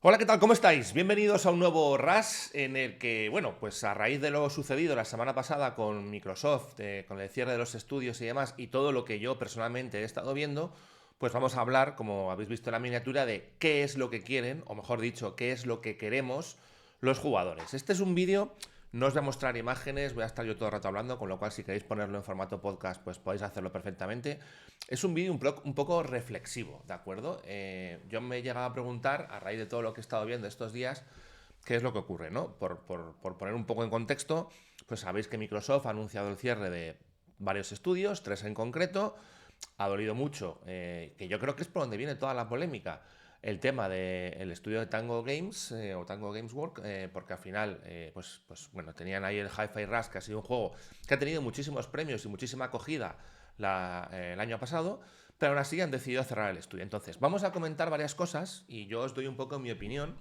Hola, ¿qué tal? ¿Cómo estáis? Bienvenidos a un nuevo RAS en el que, bueno, pues a raíz de lo sucedido la semana pasada con Microsoft, con el cierre de los estudios y demás, y todo lo que yo personalmente he estado viendo, pues vamos a hablar, como habéis visto en la miniatura, de qué es lo que quieren, o mejor dicho, qué es lo que queremos los jugadores. Este es un vídeo, no os voy a mostrar imágenes, voy a estar yo todo el rato hablando, con lo cual si queréis ponerlo en formato podcast, pues podéis hacerlo perfectamente. Es un vídeo un poco reflexivo, ¿de acuerdo? Yo me he llegado a preguntar, a raíz de todo lo que he estado viendo estos días, qué es lo que ocurre, ¿no? Por poner un poco en contexto, pues sabéis que Microsoft ha anunciado el cierre de varios estudios, tres en concreto. Ha dolido mucho, que yo creo que es por donde viene toda la polémica, el tema del estudio de Tango Games o Tango Games Work, porque al final, pues bueno, tenían ahí el Hi-Fi Rush, que ha sido un juego que ha tenido muchísimos premios y muchísima acogida el año pasado, pero aún así han decidido cerrar el estudio. Entonces, vamos a comentar varias cosas y yo os doy un poco mi opinión.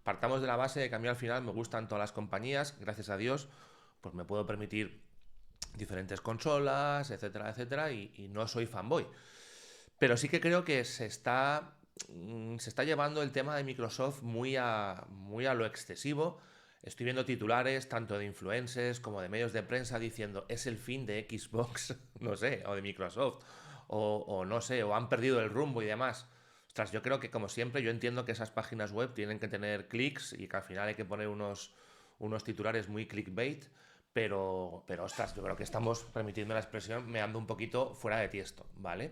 Partamos de la base de que a mí al final me gustan todas las compañías, gracias a Dios, pues me puedo permitir diferentes consolas, etcétera, etcétera, y no soy fanboy. Pero sí que creo que se está llevando el tema de Microsoft muy a lo excesivo. Estoy viendo titulares tanto de influencers como de medios de prensa diciendo es el fin de Xbox, no sé, o de Microsoft, o no sé, o han perdido el rumbo y demás. Ostras, yo creo que como siempre, yo entiendo que esas páginas web tienen que tener clics y que al final hay que poner unos titulares muy clickbait, pero ostras, yo creo que estamos, permitidme la expresión, meando un poquito fuera de tiesto, ¿vale?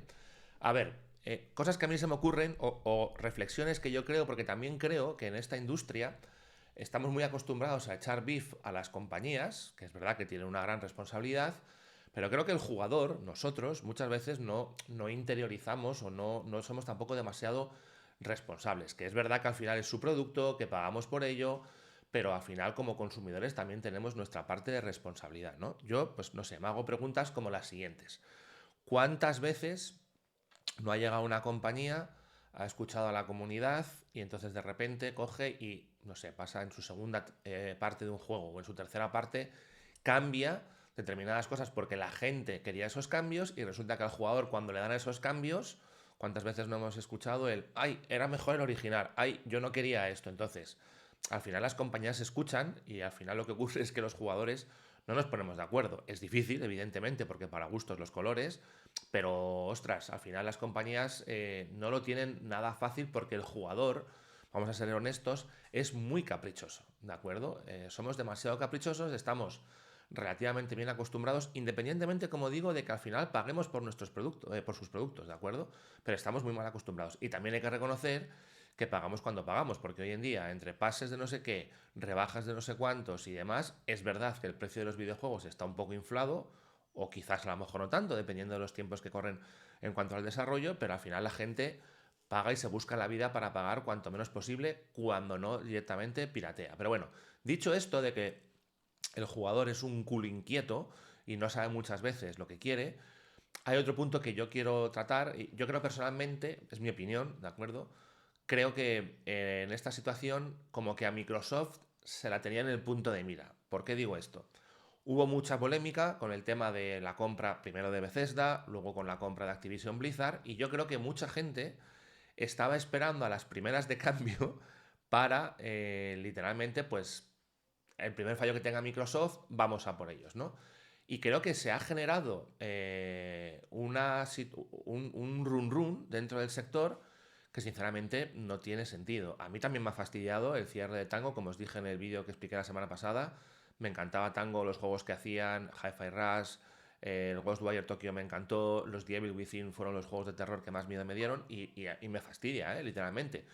A ver, cosas que a mí se me ocurren o reflexiones que yo creo, porque también creo que en esta industria estamos muy acostumbrados a echar beef a las compañías, que es verdad que tienen una gran responsabilidad, pero creo que el jugador, nosotros, muchas veces no interiorizamos o no somos tampoco demasiado responsables, que es verdad que al final es su producto, que pagamos por ello, pero al final como consumidores también tenemos nuestra parte de responsabilidad, ¿no? Yo, pues no sé, me hago preguntas como las siguientes. ¿Cuántas veces no ha llegado una compañía, ha escuchado a la comunidad y entonces de repente coge y, no sé, pasa en su segunda parte de un juego o en su tercera parte, cambia determinadas cosas porque la gente quería esos cambios y resulta que al jugador cuando le dan esos cambios, ¿cuántas veces no hemos escuchado el, ay, era mejor el original, ay, yo no quería esto? Entonces, al final las compañías escuchan y al final lo que ocurre es que los jugadores no nos ponemos de acuerdo. Es difícil, evidentemente, porque para gustos los colores, pero ostras, al final las compañías no lo tienen nada fácil porque el jugador, vamos a ser honestos, es muy caprichoso, ¿de acuerdo? Somos demasiado caprichosos, estamos relativamente bien acostumbrados, independientemente, como digo, de que al final paguemos por nuestros productos, por sus productos, ¿de acuerdo? Pero estamos muy mal acostumbrados. Y también hay que reconocer que pagamos cuando pagamos, porque hoy en día, entre pases de no sé qué, rebajas de no sé cuántos y demás, es verdad que el precio de los videojuegos está un poco inflado, o quizás a lo mejor no tanto, dependiendo de los tiempos que corren en cuanto al desarrollo, pero al final la gente paga y se busca la vida para pagar cuanto menos posible, cuando no directamente piratea. Pero bueno, dicho esto de que el jugador es un culo inquieto y no sabe muchas veces lo que quiere, hay otro punto que yo quiero tratar, y yo creo personalmente, es mi opinión, ¿de acuerdo? Creo que en esta situación como que a Microsoft se la tenía en el punto de mira. ¿Por qué digo esto? Hubo mucha polémica con el tema de la compra primero de Bethesda, luego con la compra de Activision Blizzard, y yo creo que mucha gente estaba esperando a las primeras de cambio para literalmente, pues, el primer fallo que tenga Microsoft, vamos a por ellos, ¿no? Y creo que se ha generado un run run dentro del sector que sinceramente no tiene sentido. A mí también me ha fastidiado el cierre de Tango, como os dije en el vídeo que expliqué la semana pasada. Me encantaba Tango, los juegos que hacían, Hi-Fi Rush, el Ghostwire Tokyo me encantó, los The Evil Within fueron los juegos de terror que más miedo me dieron y me fastidia, literalmente.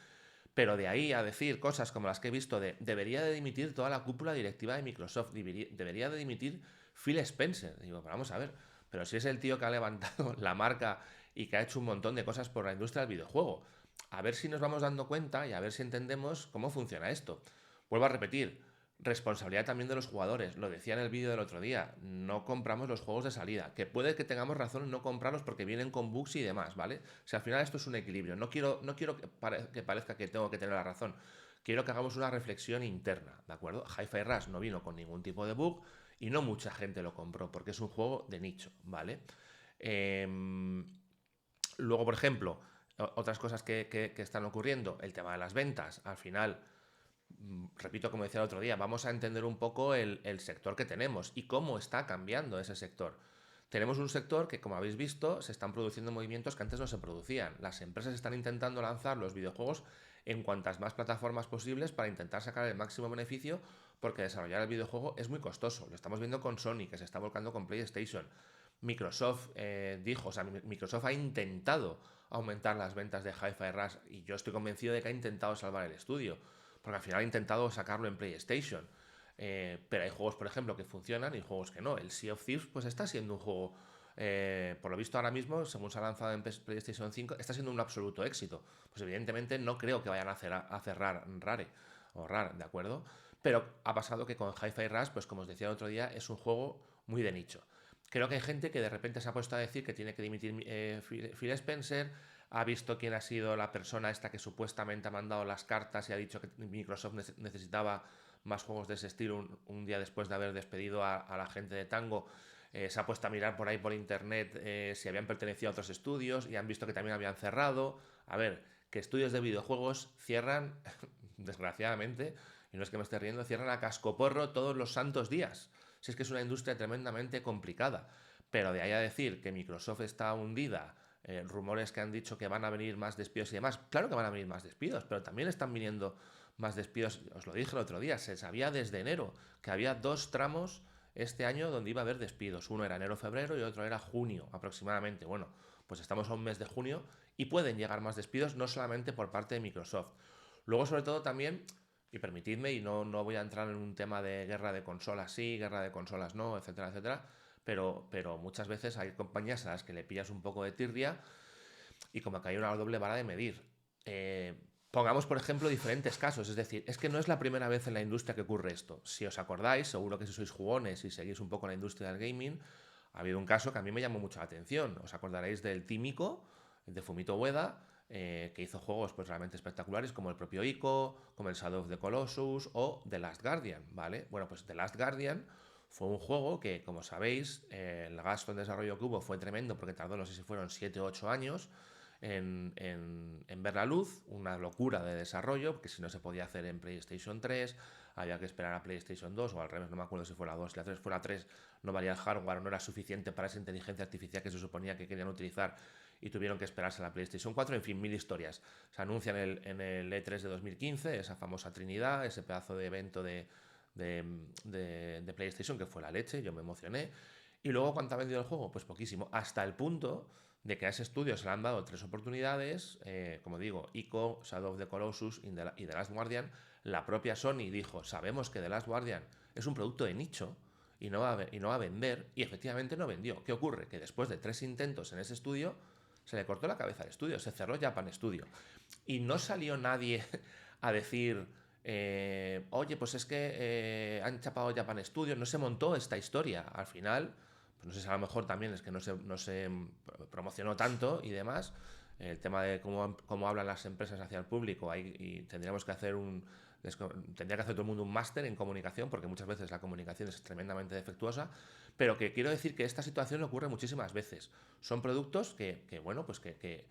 Pero de ahí a decir cosas como las que he visto de debería de dimitir toda la cúpula directiva de Microsoft, debería de dimitir Phil Spencer. Digo, pero vamos a ver, pero si es el tío que ha levantado la marca y que ha hecho un montón de cosas por la industria del videojuego. A ver si nos vamos dando cuenta y a ver si entendemos cómo funciona esto. Vuelvo a repetir, responsabilidad también de los jugadores. Lo decía en el vídeo del otro día. No compramos los juegos de salida. Que puede que tengamos razón en no comprarlos porque vienen con bugs y demás, ¿vale? O sea, al final esto es un equilibrio. No quiero que parezca que tengo que tener la razón. Quiero que hagamos una reflexión interna, ¿de acuerdo? Hi-Fi Rush no vino con ningún tipo de bug y no mucha gente lo compró porque es un juego de nicho, ¿vale? Luego, por ejemplo, Otras cosas que están ocurriendo, el tema de las ventas, al final, repito como decía el otro día, vamos a entender un poco el sector que tenemos y cómo está cambiando ese sector. Tenemos un sector que, como habéis visto, se están produciendo movimientos que antes no se producían. Las empresas están intentando lanzar los videojuegos en cuantas más plataformas posibles para intentar sacar el máximo beneficio, porque desarrollar el videojuego es muy costoso. Lo estamos viendo con Sony, que se está volcando con PlayStation. Microsoft dijo, o sea, Microsoft ha intentado aumentar las ventas de Hi-Fi Rush y yo estoy convencido de que ha intentado salvar el estudio, porque al final ha intentado sacarlo en PlayStation. Pero hay juegos, por ejemplo, que funcionan y juegos que no. El Sea of Thieves pues está siendo un juego, por lo visto ahora mismo, según se ha lanzado en PlayStation 5, está siendo un absoluto éxito. Pues evidentemente no creo que vayan a cerrar Rare o RAR, ¿de acuerdo? Pero ha pasado que con Hi-Fi Rush, pues como os decía el otro día, es un juego muy de nicho. Creo que hay gente que de repente se ha puesto a decir que tiene que dimitir Phil Spencer, ha visto quién ha sido la persona esta que supuestamente ha mandado las cartas y ha dicho que Microsoft necesitaba más juegos de ese estilo un día después de haber despedido a la gente de Tango. Se ha puesto a mirar por ahí por internet si habían pertenecido a otros estudios y han visto que también habían cerrado. A ver, que estudios de videojuegos cierran, desgraciadamente, y no es que me esté riendo, cierran a cascoporro todos los santos días. Si es que es una industria tremendamente complicada. Pero de ahí a decir que Microsoft está hundida, rumores que han dicho que van a venir más despidos y demás, claro que van a venir más despidos, pero también están viniendo más despidos. Os lo dije el otro día, se sabía desde enero que había 2 tramos este año donde iba a haber despidos. Uno era enero-febrero y otro era junio aproximadamente. Bueno, pues estamos a un mes de junio y pueden llegar más despidos, no solamente por parte de Microsoft. Luego, sobre todo, también, y permitidme, y no voy a entrar en un tema de guerra de consolas sí, guerra de consolas no, etcétera, etcétera, pero muchas veces hay compañías a las que le pillas un poco de tirria y como que hay una doble vara de medir. Pongamos, por ejemplo, diferentes casos. Es decir, es que no es la primera vez en la industria que ocurre esto. Si os acordáis, seguro que si sois jugones y seguís un poco la industria del gaming, ha habido un caso que a mí me llamó mucho la atención. Os acordaréis del Tímico, de Fumito Ueda, que hizo juegos pues realmente espectaculares como el propio Ico, como el Shadow of the Colossus o The Last Guardian, ¿vale? Bueno, pues The Last Guardian fue un juego que, como sabéis, el gasto en desarrollo que hubo fue tremendo porque tardó, no sé si fueron 7 o 8 años en ver la luz, una locura de desarrollo, porque si no se podía hacer en PlayStation 3, había que esperar a PlayStation 2 o al revés, no me acuerdo si fue la 2, si la 3 fue la 3, no valía el hardware, no era suficiente para esa inteligencia artificial que se suponía que querían utilizar y tuvieron que esperarse a la PlayStation 4, en fin, mil historias. Se anuncia en el E3 de 2015, esa famosa Trinidad, ese pedazo de evento de PlayStation que fue la leche, yo me emocioné. Y luego, ¿cuánto ha vendido el juego? Pues poquísimo, hasta el punto de que a ese estudio se le han dado 3 oportunidades, como digo, Ico, Shadow of the Colossus y The Last Guardian. La propia Sony dijo, sabemos que The Last Guardian es un producto de nicho y no va a vender, y efectivamente no vendió. ¿Qué ocurre? Que después de 3 intentos en ese estudio, se le cortó la cabeza al estudio, se cerró Japan Studio. Y no salió nadie a decir, oye, pues es que han chapado Japan Studio, no se montó esta historia. Al final, pues no sé si a lo mejor también es que no se promocionó tanto y demás. El tema de cómo hablan las empresas hacia el público, ahí y tendríamos que hacer tendría que hacer todo el mundo un máster en comunicación, porque muchas veces la comunicación es tremendamente defectuosa, pero que quiero decir que esta situación ocurre muchísimas veces. Son productos bueno, pues que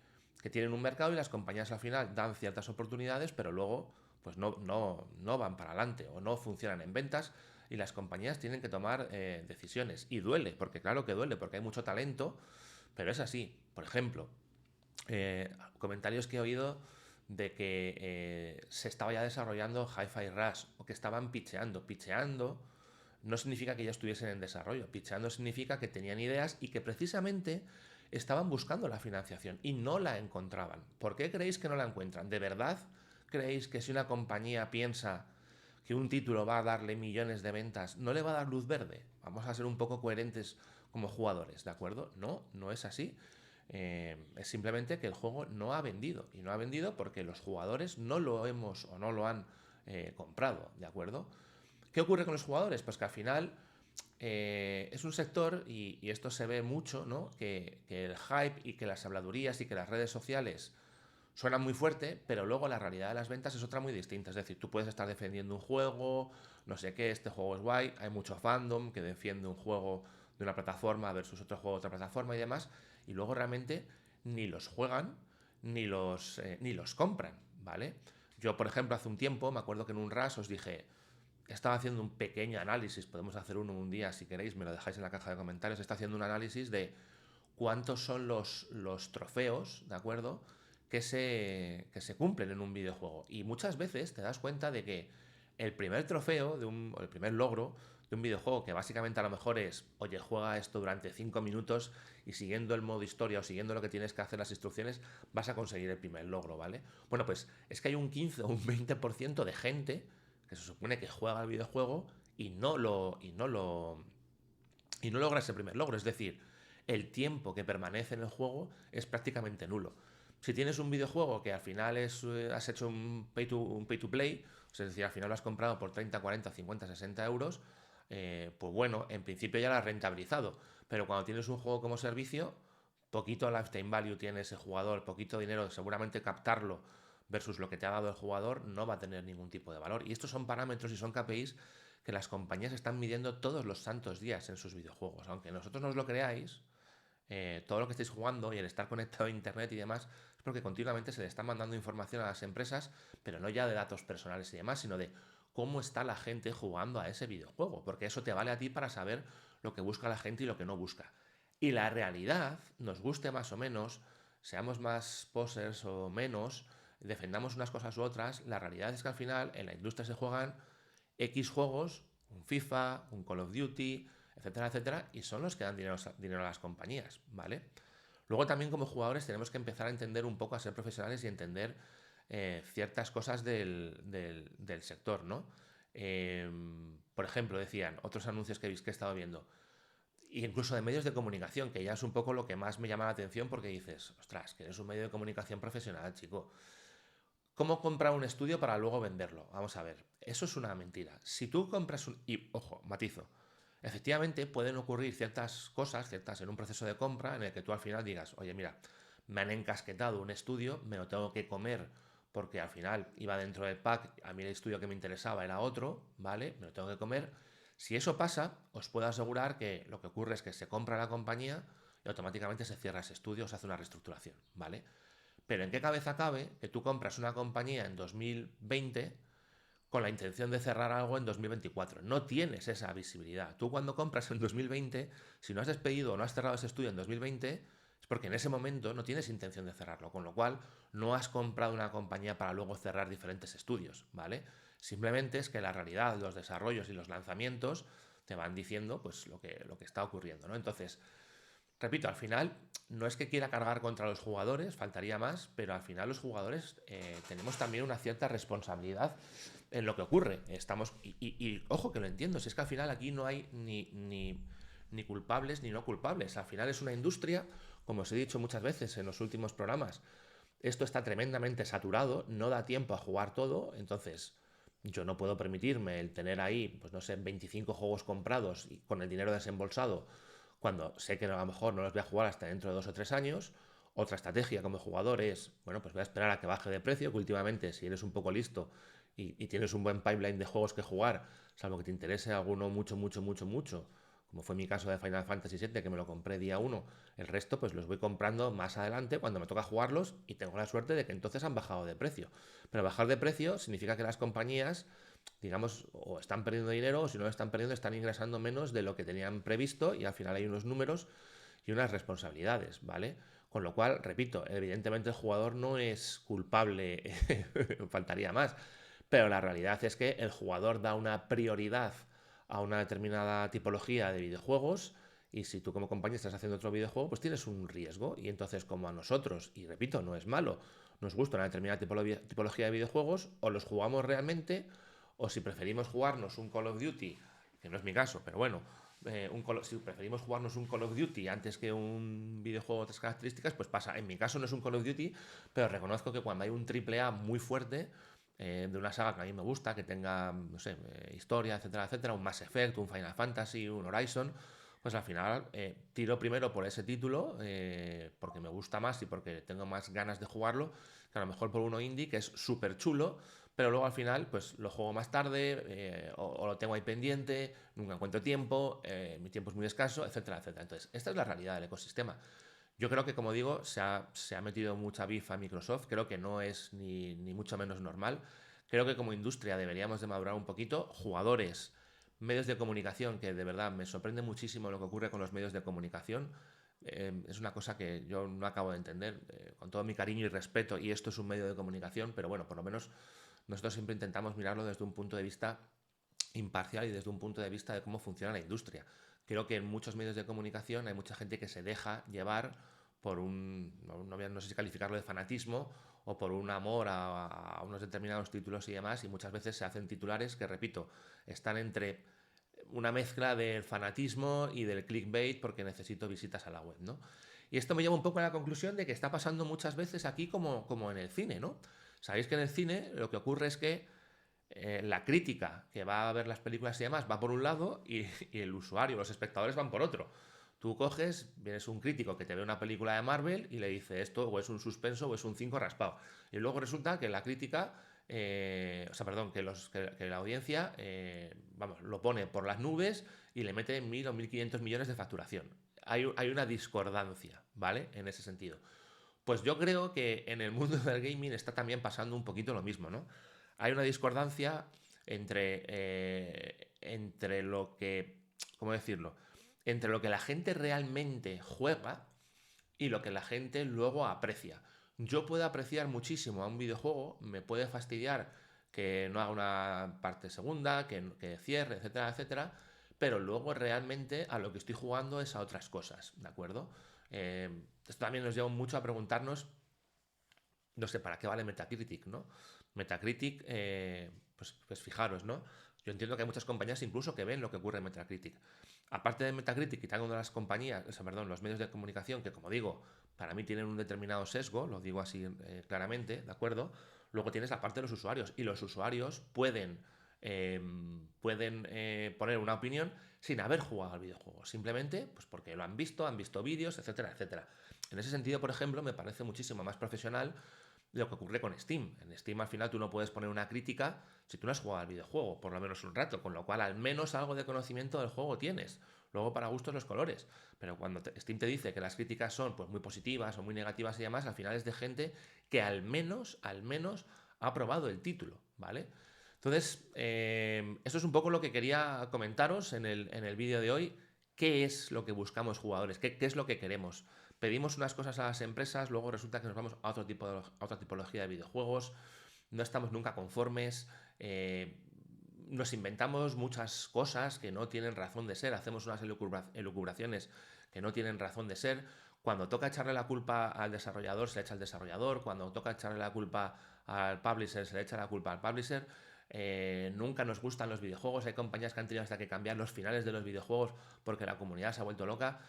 tienen un mercado y las compañías al final dan ciertas oportunidades, pero luego pues no van para adelante o no funcionan en ventas y las compañías tienen que tomar decisiones. Y duele, porque claro que duele, porque hay mucho talento, pero es así. Por ejemplo, comentarios que he oído de que se estaba ya desarrollando Hi-Fi Rush o que estaban pitcheando. Pitcheando no significa que ya estuviesen en desarrollo. Pitcheando significa que tenían ideas y que precisamente estaban buscando la financiación y no la encontraban. ¿Por qué creéis que no la encuentran? ¿De verdad creéis que si una compañía piensa que un título va a darle millones de ventas, no le va a dar luz verde? Vamos a ser un poco coherentes como jugadores, ¿de acuerdo? No, no es así. Es simplemente que el juego no ha vendido. Y no ha vendido porque los jugadores no lo hemos o no lo han comprado, ¿de acuerdo? ¿Qué ocurre con los jugadores? Pues que al final es un sector, y esto se ve mucho, ¿no? Que el hype y que las habladurías y que las redes sociales suenan muy fuerte, pero luego la realidad de las ventas es otra muy distinta. Es decir, tú puedes estar defendiendo un juego, no sé qué, este juego es guay, hay mucho fandom que defiende un juego de una plataforma versus otro juego de otra plataforma y demás, y luego realmente ni los juegan, ni los compran, ¿vale? Yo, por ejemplo, hace un tiempo, me acuerdo que en un RAS os dije, estaba haciendo un pequeño análisis, podemos hacer uno un día si queréis, me lo dejáis en la caja de comentarios, está haciendo un análisis de cuántos son los trofeos, ¿de acuerdo? Que se cumplen en un videojuego. Y muchas veces te das cuenta de que el primer trofeo, o el primer logro de un videojuego, que básicamente a lo mejor es, oye, juega esto durante 5 minutos y siguiendo el modo historia o siguiendo lo que tienes que hacer las instrucciones, vas a conseguir el primer logro, ¿vale? Bueno, pues es que hay un 15 o un 20% de gente que se supone que juega al videojuego y no logra ese primer logro. Es decir, el tiempo que permanece en el juego es prácticamente nulo. Si tienes un videojuego que al final has hecho un pay to play, es decir, al final lo has comprado por 30, 40, 50, 60 euros, pues bueno, en principio ya lo has rentabilizado. Pero cuando tienes un juego como servicio, poquito lifetime value tiene ese jugador, poquito dinero, seguramente captarlo versus lo que te ha dado el jugador no va a tener ningún tipo de valor. Y estos son parámetros y son KPIs que las compañías están midiendo todos los santos días en sus videojuegos. Aunque nosotros no os lo creáis, todo lo que estáis jugando y el estar conectado a internet y demás es porque continuamente se le está mandando información a las empresas, pero no ya de datos personales y demás, sino de cómo está la gente jugando a ese videojuego, porque eso te vale a ti para saber lo que busca la gente y lo que no busca. Y la realidad, nos guste más o menos, seamos más posers o menos, defendamos unas cosas u otras, la realidad es que al final en la industria se juegan X juegos, un FIFA, un Call of Duty, etcétera, etcétera, y son los que dan dinero a las compañías, ¿vale? Luego también como jugadores tenemos que empezar a entender un poco, a ser profesionales y entender ciertas cosas del sector, ¿no? Por ejemplo, decían otros anuncios que he estado viendo, e incluso de medios de comunicación, que ya es un poco lo que más me llama la atención porque dices, ostras, que eres un medio de comunicación profesional, chico. ¿Cómo comprar un estudio para luego venderlo? Vamos a ver, eso es una mentira. Si tú compras un... Y, ojo, matizo. Efectivamente, pueden ocurrir ciertas cosas, ciertas en un proceso de compra, en el que tú al final digas, oye, mira, me han encasquetado un estudio, me lo tengo que comer porque al final iba dentro del pack, a mí el estudio que me interesaba era otro, ¿vale? Me lo tengo que comer. Si eso pasa, os puedo asegurar que lo que ocurre es que se compra la compañía y automáticamente se cierra ese estudio o se hace una reestructuración, ¿vale? Pero ¿en qué cabeza cabe que tú compras una compañía en 2020 con la intención de cerrar algo en 2024? No tienes esa visibilidad. Tú cuando compras en 2020, si no has despedido o no has cerrado ese estudio en 2020, es porque en ese momento no tienes intención de cerrarlo, con lo cual no has comprado una compañía para luego cerrar diferentes estudios, ¿vale? Simplemente es que la realidad, los desarrollos y los lanzamientos te van diciendo pues lo que está ocurriendo, ¿no? Entonces, repito, al final no es que quiera cargar contra los jugadores, faltaría más, pero al final los jugadores tenemos también una cierta responsabilidad en lo que ocurre. Ojo que lo entiendo, si es que al final aquí no hay ni culpables ni no culpables. Al final es una industria, como os he dicho muchas veces en los últimos programas, esto está tremendamente saturado, no da tiempo a jugar todo, entonces yo no puedo permitirme el tener ahí, pues no sé, 25 juegos comprados y con el dinero desembolsado cuando sé que a lo mejor no los voy a jugar hasta dentro de 2 o 3 años. Otra estrategia como jugador es, bueno, pues voy a esperar a que baje de precio, que últimamente si eres un poco listo y tienes un buen pipeline de juegos que jugar, salvo que te interese alguno mucho, mucho, mucho, mucho, como fue mi caso de Final Fantasy VII, que me lo compré día uno, el resto pues los voy comprando más adelante cuando me toca jugarlos y tengo la suerte de que entonces han bajado de precio. Pero bajar de precio significa que las compañías, digamos, o están perdiendo dinero o si no lo están perdiendo están ingresando menos de lo que tenían previsto y al final hay unos números y unas responsabilidades, ¿vale? Con lo cual, repito, evidentemente el jugador no es culpable, faltaría más, pero la realidad es que el jugador da una prioridad a una determinada tipología de videojuegos y si tú como compañía estás haciendo otro videojuego, pues tienes un riesgo y entonces como a nosotros, y repito, no es malo, nos gusta una determinada tipología de videojuegos, o los jugamos realmente o si preferimos jugarnos un Call of Duty, que no es mi caso, pero bueno, si preferimos jugarnos un Call of Duty antes que un videojuego de otras características, pues pasa. En mi caso no es un Call of Duty, pero reconozco que cuando hay un triple A muy fuerte, de una saga que a mí me gusta, que tenga, no sé, historia, etcétera, etcétera, un Mass Effect, un Final Fantasy, un Horizon, pues al final tiro primero por ese título, porque me gusta más y porque tengo más ganas de jugarlo, que a lo mejor por uno indie, que es súper chulo, pero luego al final pues lo juego más tarde o lo tengo ahí pendiente, nunca encuentro tiempo, mi tiempo es muy escaso, etcétera, etcétera. Entonces, esta es la realidad del ecosistema. Yo creo que, como digo, se ha metido mucha bifa a Microsoft, creo que no es ni mucho menos normal. Creo que como industria deberíamos de madurar un poquito. Jugadores, medios de comunicación, que de verdad me sorprende muchísimo lo que ocurre con los medios de comunicación. Es una cosa que yo no acabo de entender, con todo mi cariño y respeto, y esto es un medio de comunicación, pero bueno, por lo menos nosotros siempre intentamos mirarlo desde un punto de vista imparcial y desde un punto de vista de cómo funciona la industria. Creo que en muchos medios de comunicación hay mucha gente que se deja llevar por no sé si calificarlo de fanatismo o por un amor a unos determinados títulos y demás, y muchas veces se hacen titulares que, repito, están entre una mezcla del fanatismo y del clickbait porque necesito visitas a la web, ¿no? Y esto me lleva un poco a la conclusión de que está pasando muchas veces aquí como en el cine, ¿no? Sabéis que en el cine lo que ocurre es que la crítica que va a ver las películas y demás va por un lado y el usuario, los espectadores van por otro. Tú coges, vienes un crítico que te ve una película de Marvel y le dice esto o es un suspenso o es un 5 raspado. Y luego resulta que la crítica, perdón, que la audiencia, vamos, lo pone por las nubes y le mete 1.000 o 1.500 millones de facturación. Hay una discordancia, ¿vale? En ese sentido. Pues yo creo que en el mundo del gaming está también pasando un poquito lo mismo, ¿no? Hay una discordancia entre lo que, ¿cómo decirlo? Entre lo que la gente realmente juega y lo que la gente luego aprecia. Yo puedo apreciar muchísimo a un videojuego, me puede fastidiar que no haga una parte segunda, que cierre, etcétera, etcétera, pero luego realmente a lo que estoy jugando es a otras cosas, ¿de acuerdo? Esto también nos lleva mucho a preguntarnos, no sé, ¿para qué vale Metacritic, no? Metacritic, pues fijaros, ¿no? Yo entiendo que hay muchas compañías incluso que ven lo que ocurre en Metacritic. Aparte de Metacritic, quitando una de las compañías, perdón, los medios de comunicación, que como digo, para mí tienen un determinado sesgo, lo digo así claramente, ¿de acuerdo? Luego tienes la parte de los usuarios, y los usuarios pueden poner una opinión sin haber jugado al videojuego, simplemente pues porque lo han visto vídeos, etcétera, etcétera. En ese sentido, por ejemplo, me parece muchísimo más profesional lo que ocurre con Steam. En Steam al final tú no puedes poner una crítica si tú no has jugado al videojuego, por lo menos un rato, con lo cual al menos algo de conocimiento del juego tienes. Luego para gustos los colores, pero cuando Steam te dice que las críticas son pues muy positivas o muy negativas y demás, al final es de gente que al menos ha probado el título, ¿vale? Entonces, esto es un poco lo que quería comentaros en el vídeo de hoy. ¿Qué es lo que buscamos jugadores? ¿Qué es lo que queremos? Pedimos unas cosas a las empresas, luego resulta que nos vamos a otra tipología de videojuegos, no estamos nunca conformes, nos inventamos muchas cosas que no tienen razón de ser, hacemos unas elucubraciones que no tienen razón de ser. Cuando toca echarle la culpa al desarrollador, se le echa al desarrollador. Cuando toca echarle la culpa al publisher, se le echa la culpa al publisher. Nunca nos gustan los videojuegos. Hay compañías que han tenido hasta que cambiar los finales de los videojuegos porque la comunidad se ha vuelto loca.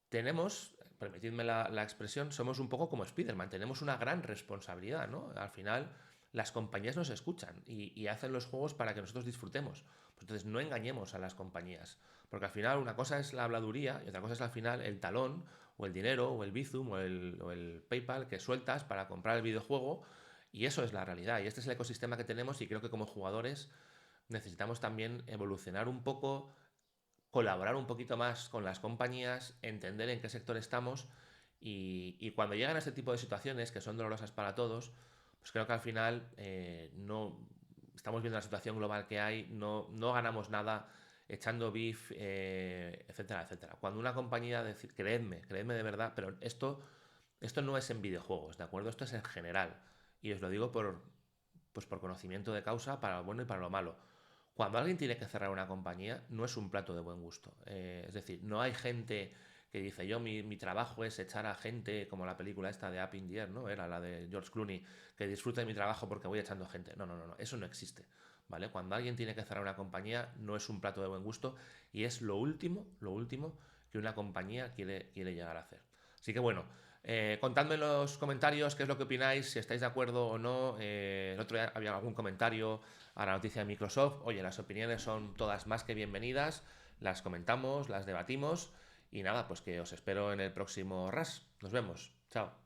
Tenemos, permitidme la expresión, somos un poco como Spider-Man, tenemos una gran responsabilidad, ¿no? Al final, las compañías nos escuchan y hacen los juegos para que nosotros disfrutemos. Pues entonces, no engañemos a las compañías, porque al final una cosa es la habladuría y otra cosa es al final el talón, o el dinero, o el Bizum, o el PayPal que sueltas para comprar el videojuego, y eso es la realidad. Y este es el ecosistema que tenemos, y creo que como jugadores necesitamos también evolucionar un poco, colaborar un poquito más con las compañías, entender en qué sector estamos, y cuando llegan a este tipo de situaciones que son dolorosas para todos, pues creo que al final no estamos viendo la situación global que hay, no ganamos nada echando beef, etcétera, etcétera. Cuando una compañía decide, creedme de verdad, pero esto no es en videojuegos, ¿de acuerdo? Esto es en general, y os lo digo por conocimiento de causa, para lo bueno y para lo malo. Cuando alguien tiene que cerrar una compañía, no es un plato de buen gusto. Es decir, no hay gente que dice, yo mi trabajo es echar a gente, como la película esta de Up in the Air, ¿no? Era la de George Clooney, que disfruta de mi trabajo porque voy echando gente. No, no, no, no, eso no existe, ¿vale? Cuando alguien tiene que cerrar una compañía, no es un plato de buen gusto, y es lo último que una compañía quiere llegar a hacer. Así que bueno, contadme en los comentarios qué es lo que opináis, si estáis de acuerdo o no. El otro día había algún comentario a la noticia de Microsoft. Oye, las opiniones son todas más que bienvenidas, las comentamos, las debatimos, y nada, pues que os espero en el próximo RAS. Nos vemos. Chao.